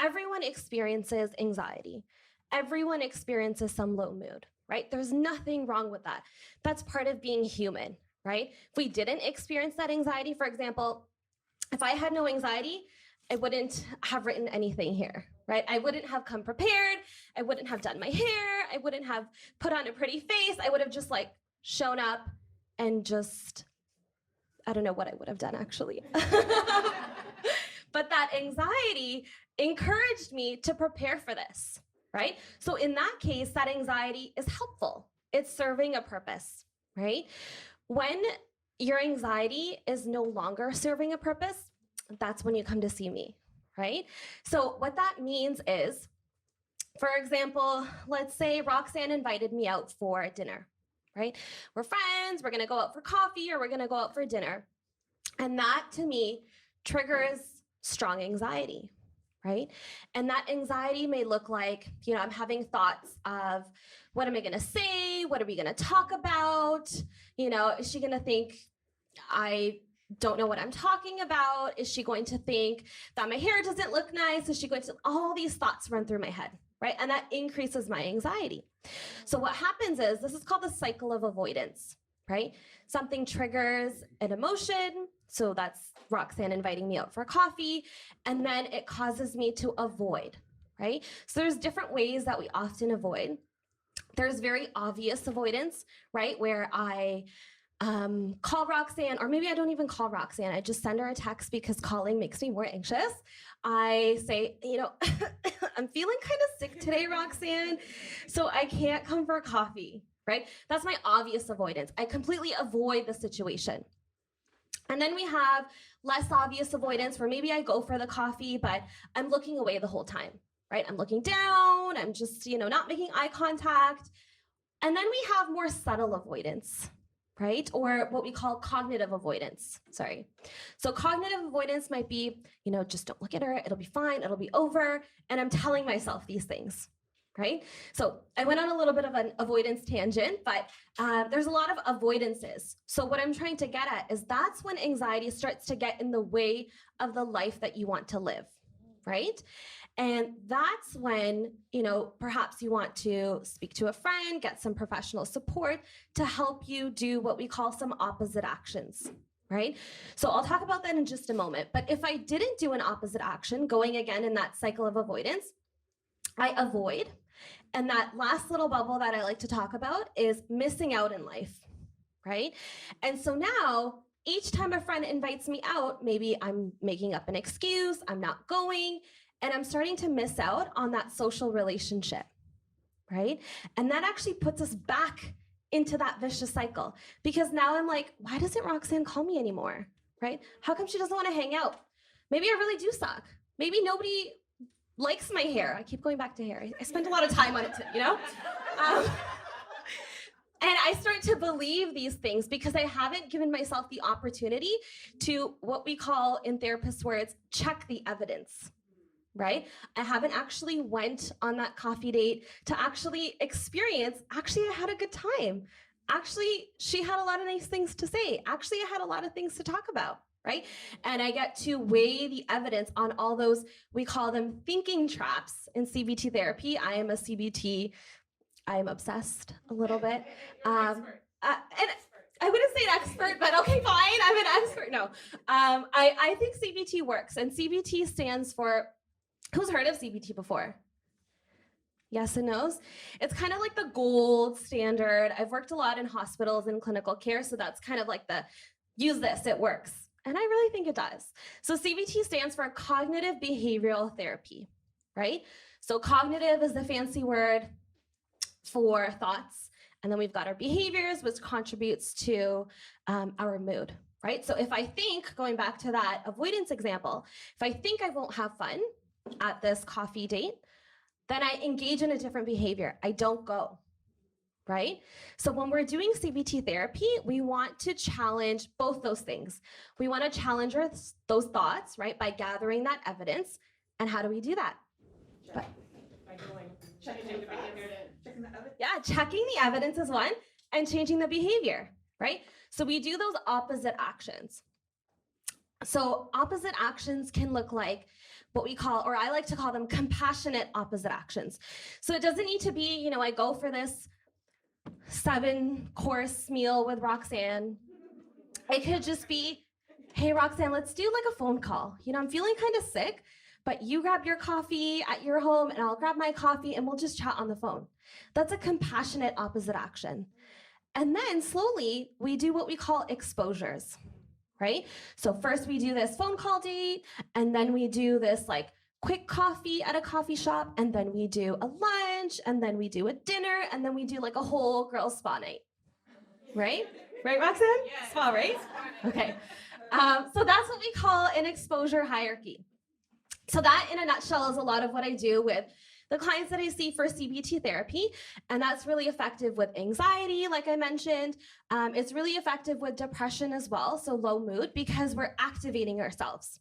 everyone experiences anxiety. Everyone experiences some low mood, right? There's nothing wrong with that. That's part of being human, right? If we didn't experience that anxiety, for example, if I had no anxiety, I wouldn't have written anything here, right? I wouldn't have come prepared. I wouldn't have done my hair. I wouldn't have put on a pretty face. I would have just like shown up and just, I don't know what I would have done actually. But that anxiety encouraged me to prepare for this, right? So in that case, that anxiety is helpful. It's serving a purpose, right? When your anxiety is no longer serving a purpose, that's when you come to see me, right? So what that means is, for example, let's say Roxanne invited me out for dinner, right? We're friends, we're gonna go out for coffee or we're gonna go out for dinner. And that to me triggers strong anxiety, right? And that anxiety may look like, I'm having thoughts of, what am I gonna say? What are we gonna talk about? Is she gonna think I don't know what I'm talking about? Is she going to think that my hair doesn't look nice? Is she going to, all these thoughts run through my head, right? And that increases my anxiety. So what happens is, this is called the cycle of avoidance, right? Something triggers an emotion. So that's Roxanne inviting me out for coffee. And then it causes me to avoid, right? So there's different ways that we often avoid. There's very obvious avoidance, right? Where I call Roxanne, or maybe I don't even call Roxanne. I just send her a text because calling makes me more anxious. I say, I'm feeling kind of sick today, Roxanne, so I can't come for coffee, right? That's my obvious avoidance. I completely avoid the situation. And then we have less obvious avoidance where maybe I go for the coffee, but I'm looking away the whole time, right? I'm looking down, I'm just, not making eye contact. And then we have more subtle avoidance, right? Or what we call cognitive avoidance, sorry. So cognitive avoidance might be, just don't look at her, it'll be fine, it'll be over. And I'm telling myself these things, right? So I went on a little bit of an avoidance tangent, but there's a lot of avoidances. So what I'm trying to get at is that's when anxiety starts to get in the way of the life that you want to live, right? And that's when, perhaps you want to speak to a friend, get some professional support to help you do what we call some opposite actions, right? So I'll talk about that in just a moment. But if I didn't do an opposite action, going again in that cycle of avoidance, I avoid. And that last little bubble that I like to talk about is missing out in life, right? And so now, each time a friend invites me out, maybe I'm making up an excuse, I'm not going, and I'm starting to miss out on that social relationship, right? And that actually puts us back into that vicious cycle, because now I'm like, why doesn't Roxanne call me anymore, right? How come she doesn't want to hang out? Maybe I really do suck. Maybe nobody likes my hair. I keep going back to hair. I spend a lot of time on it, And I start to believe these things because I haven't given myself the opportunity to, what we call in therapist words, check the evidence, right? I haven't actually went on that coffee date to actually experience, actually, I had a good time. Actually, she had a lot of nice things to say. Actually, I had a lot of things to talk about, right? And I get to weigh the evidence on all those, we call them thinking traps in CBT therapy. I am a CBT, I am obsessed a little bit. And I wouldn't say an expert, but okay, fine, I'm an expert. No, I think CBT works, and CBT stands for, who's heard of CBT before? Yes and no's. It's kind of like the gold standard. I've worked a lot in hospitals and clinical care, so that's kind of like the, use this, it works. And I really think it does. So CBT stands for cognitive behavioral therapy, right? So cognitive is the fancy word for thoughts. And then we've got our behaviors, which contributes to our mood, right? So if I think, going back to that avoidance example, if I think I won't have fun at this coffee date, then I engage in a different behavior. I don't go, right? So when we're doing CBT therapy, we want to challenge both those things. We want to challenge those thoughts, right, by gathering that evidence. And how do we do that? By going, checking the evidence. Yeah, checking the evidence is one, and changing the behavior, right? So we do those opposite actions. So opposite actions can look like what we call, or I like to call them compassionate opposite actions. So it doesn't need to be, I go for this 7-course meal with Roxanne. It could just be, hey, Roxanne, let's do like a phone call. I'm feeling kind of sick, but you grab your coffee at your home and I'll grab my coffee and we'll just chat on the phone. That's a compassionate opposite action. And then slowly we do what we call exposures, right? So first we do this phone call date, and then we do this like quick coffee at a coffee shop, and then we do a lunch, and then we do a dinner, and then we do like a whole girls' spa night, right? Right, Roxanne? Yeah. Spa, right? Okay. So that's what we call an exposure hierarchy. So that, in a nutshell, is a lot of what I do with the clients that I see for CBT therapy, and that's really effective with anxiety, like I mentioned. It's really effective with depression as well, so low mood, because we're activating ourselves.